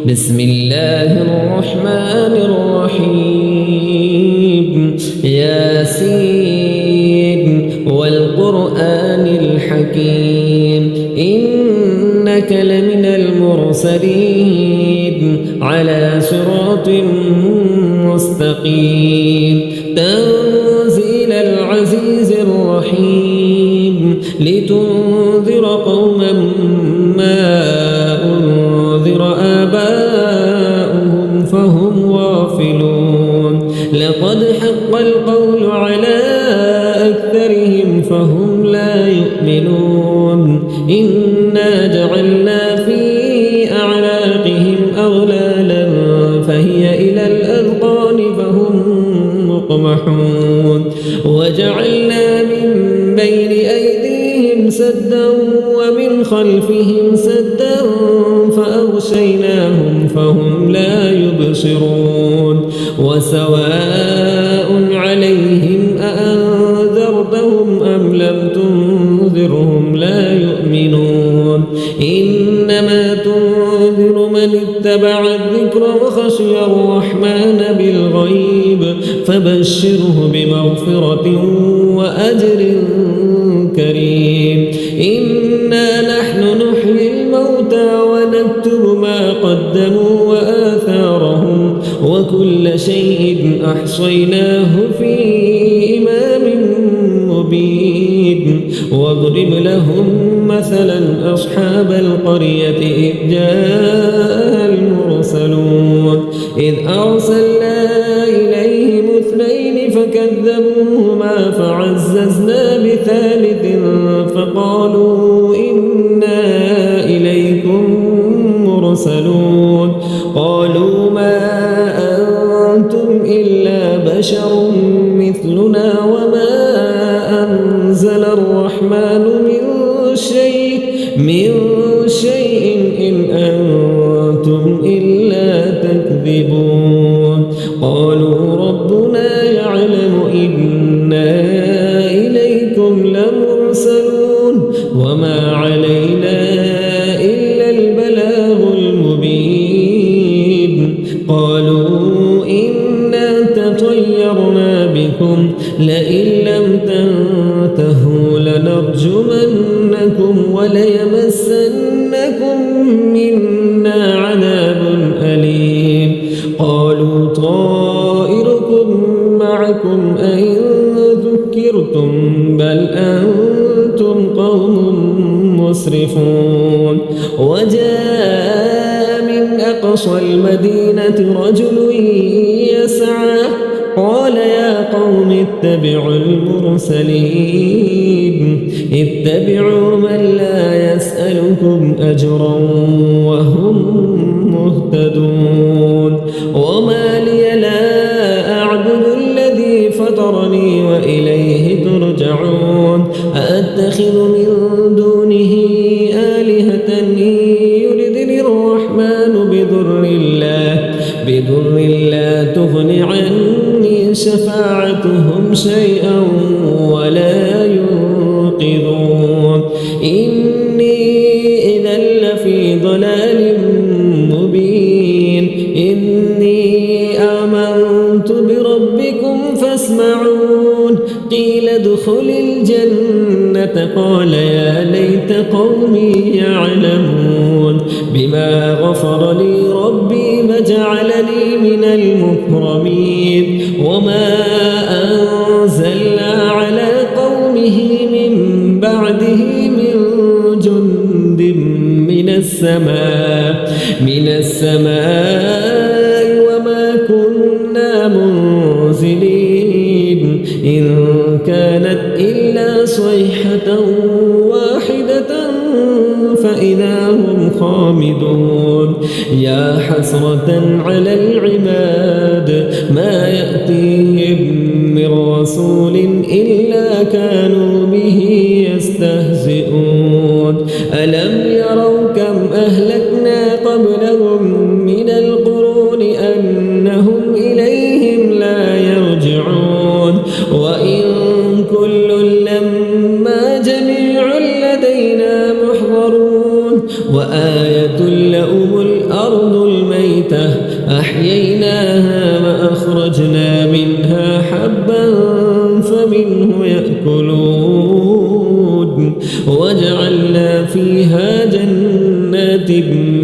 بسم الله الرحمن الرحيم ياسين والقرآن الحكيم إنك لمن المرسلين على صراط مستقيم تنزيل العزيز الرحيم لتنذر قوما ما أنذر آباؤهم فهم غافلون لقد حق القول على أكثرهم فهم لا يؤمنون إنا جعلنا في أعناقهم أغلالا فهي إلى الأذقان فهم مقمحون وجعلنا من بين أيديهم سدا ومن خلفهم سدا فأغشيناهم فهم لا يبصرون وسواء عليهم أأنذرتهم أم لم تنذرهم لا يؤمنون إنما تنذر من اتبع الذكر وخشي الرحمن بالغيب فبشره بمغفرة وأجر كريم إنا نحن نحيي الموتى ونكتب ما قدموا وآثارهم وكل شيء أحصيناه في إمام مبين واضرب لهم مثلا أصحاب القرية إذ جاء المرسلون إذ أرسلنا إليهم اثنين فكذبوهما فعززنا بثالث فقالوا إنا إليكم مرسلون قالوا ما أنتم إلا بشر مثلنا وما أنزل الرحمن من شيء إن أنتم إلا تكذبون قالوا ربنا يعلم إنا إليكم لمرسلون وما علينا إلا البلاغ المبين قالوا إنا تطيرنا بكم لئن لم تنتهوا لنرجمنكم وليمسنكم منا عذاب أليم قالوا طائركم معكم أئن ذكرتم بل أنتم قوم مسرفون وجاء من أقصى المدينة رجل يسعى قال يا قوم اتبعوا المرسلين اتبعوا من لا يسألكم أجرا وهم مهتدون وما لي لا أعبد الذي فطرني وإليه ترجعون أأتخذ من دونه آلهة يردني الرحمن بضر لا تغن عني شفاعتهم شيئا ولا ينقذون إني إذا لفي ضلال مبين إني آمنت بربكم فاسمعون قيل ادخل الجنة قال يا ليت قومي يعلمون بما غفر لي ربي وجعلني من المكرمين وما أنزلنا على قومه من بعده من جند من السماء وما كنا منزلين إن كانت إلا صيحة واحدة فإذا هم خامدون يا حسرة على العباد ما يأتيهم من رسول إلا كانوا به يستهزئون ألم يروا كم أهلكنا قبلهم من القرون أنهم إليهم لا يرجعون وإن كل لما جميع لدينا محضرون وآية لهم الأرض الميتة ميتة أحييناها وأخرجنا منها حبا فمنه يأكلون وجعلنا فيها جنات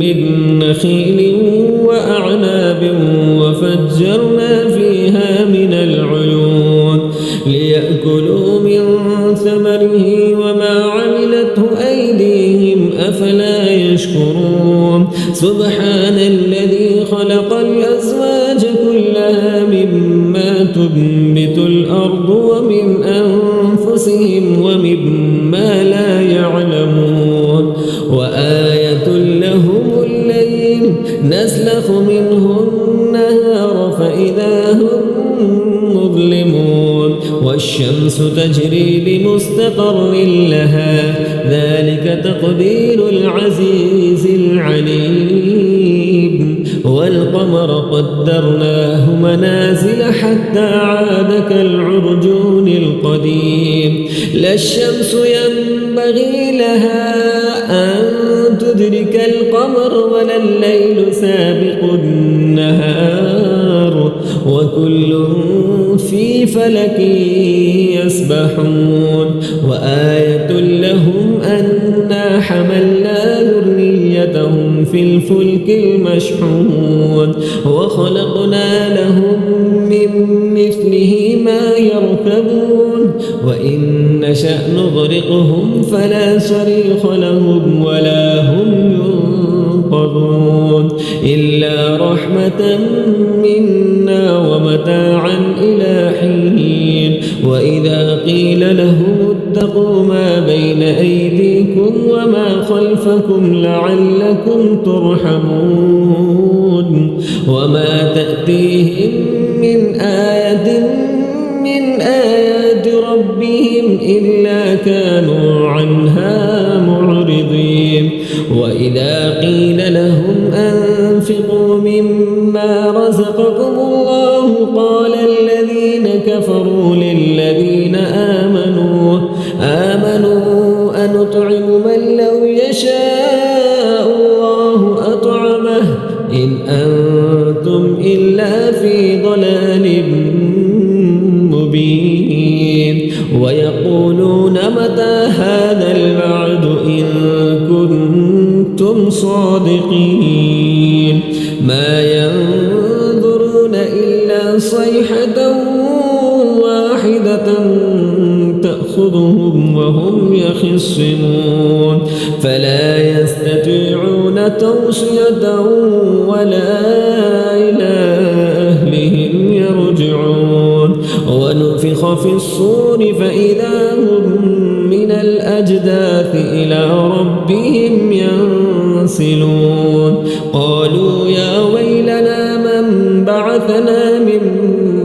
من نخيل وأعناب وفجرنا فيها من العيون ليأكلوا من ثمره وما عملته أيديهم أفلا يشكرون سبحان الذي خلق الأزواج كلها مما تنبت الأرض ومن أنفسهم ومما لا يعلمون وآية لهم الليل نسلخ منه النهار فإذا هم مظلمون والشمس تجري لمستقر لها ذلك تقدير العزيز العليم والقمر قدرناه منازل حتى عاد كالعرجون القديم لا الشمس ينبغي لها أن تدرك القمر ولا الليل سابق النهار وكل في فلك يسبحون وآية لهم أنا حملنا ذريتهم في الفلك المشحون وخلقنا لهم من مثله ما يركبون وإن نشأ نغرقهم فلا صريخ لهم ولا هم ينقذون إلا رحمة منا ومتاعا إلى حين وإذا قيل لهم اتقوا ما بين أيديكم وما خلفكم لعلكم ترحمون وما تأتيهم من آية من آيات ربهم إلا كانوا عنها معرضين وإذا قيل لهم أنفقوا مما رزقكم الله قال الذين كفروا للذين آمنوا أنطعم من لو يشاء الله أطعمه إن أنتم إلا في ضلال مبين ويقولون متى هذا الوعد إن كنتم صادقين ما ينظرون إلا صيحة واحدة تأخذهم وهم يخصمون فلا يستطيعون توصية ولا إلى أهلهم يرجعون ونفخ في الصور فإذا هم من الأجداث إلى ربهم ينسلون قالوا يا ويلنا من بعثنا من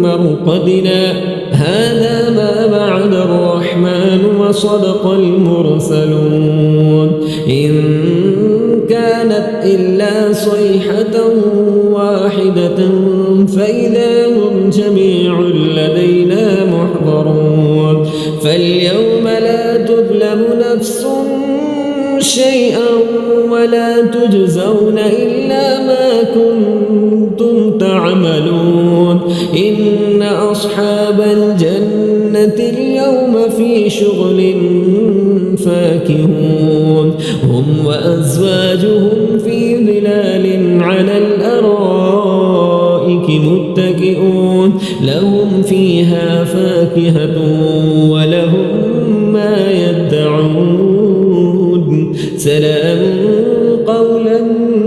مرقدنا هذا ما بعد الرحمن وصدق المرسلون إن كانت إلا صيحة واحدة فإذا هم جميع لدينا محضرون فاليوم لا تظلم نفس شيئا ولا تجزون إلا ما كنتم تعملون إن أصحاب الجنة اليوم في شغل فاكهون هم وأزواجهم في ظلال على الأرائك متكئون لهم فيها فاكهة ولهم ما يدعون سلام قولا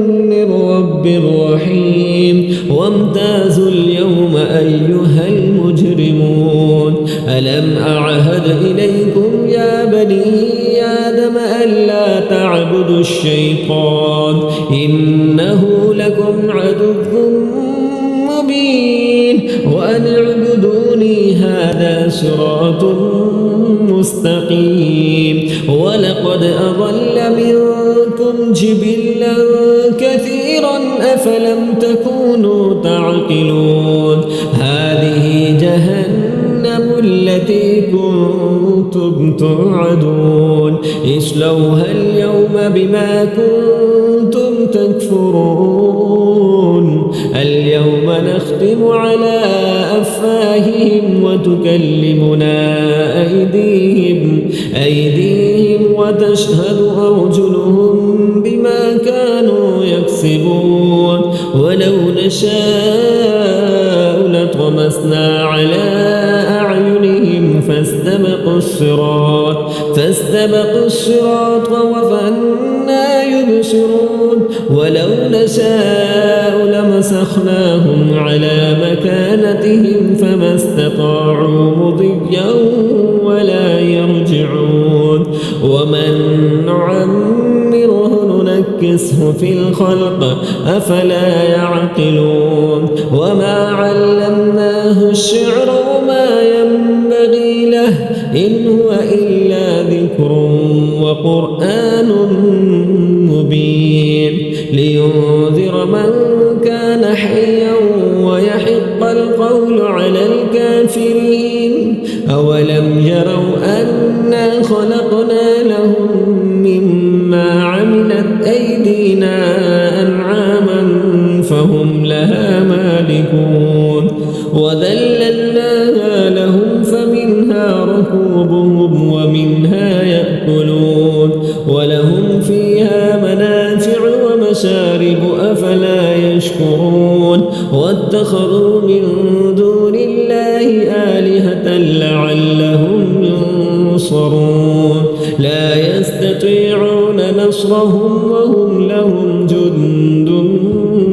من رب رحيم وامتازوا اليوم أيها المجرمون ألم أعهد إليكم يا بني آدم ألا تعبدوا الشيطان إنه لكم عدو مبين وأن اعبدوني هذا صراط مستقيم ولقد أضل منكم جبلا كثيرا أفلم تكونوا تعقلون هذه جهنم التي كنتم توعدون اصلوها اليوم بما كنتم تكفرون أفواههم وتكلمنا أيديهم وتشهد أرجلهم بما كانوا يكسبون ولو نشاء لطمسنا على أعينهم فاستبقوا الصراط فأنى يبصرون ولو نشاء لمسخناهم على مكانتهم فما استطاعوا مضيا ولا يرجعون ومن نعمره ننكسه في الخلق أفلا يعقلون وما علمناه الشعر وما ينبغي له إن هو إلا ذكر وقرآن مبين لينذر من كان حيا ويحق القول على الكافرين أولم يروا أنا خلقنا لهم مما عملت أيدينا أنعاما فهم لها مالكون وذللناها لهم فمنها ركوبهم ومنها يأكلون ولهم فيها منافع ومشارب أفلا يشكرون واتخذوا من دون الله آلهة لعلهم ينصرون لا يستطيعون نصرهم وهم لهم جند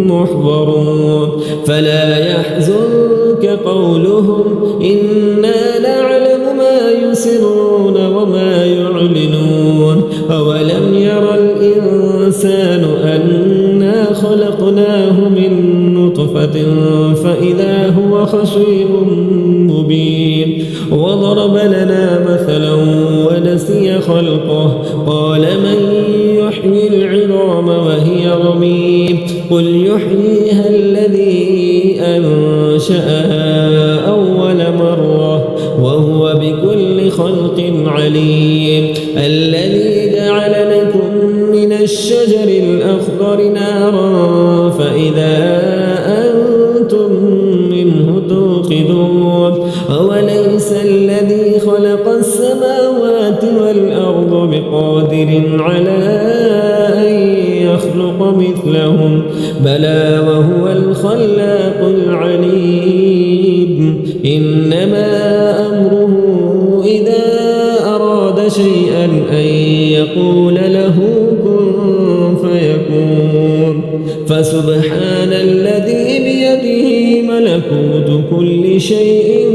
محضرون فلا يحزنك قولهم إنا نعلم ما يسرون وما يعلنون أولم ير الإنسان أنا خلقناه من نطفة فإذا هو خصيم مبين وضرب لنا مثلا ونسي خلقه قال من يحيي العظام وهي رميم قل يحييها الذي أنشأها أول مرة وهو بكل خلق عليم الذي جعل لكم من الشجر الأخضر نارا فإذا أنتم منه توقدون أوليس الذي خلق السماوات والأرض بقادر على أن يخلق مثلهم بلى وهو الخلاق العليم إنما أمره إذا أراد شيئا أن يقول له كن فيكون فسبحان الذي بيده ملكوت كل شيء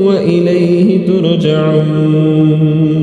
وإليه ترجعون.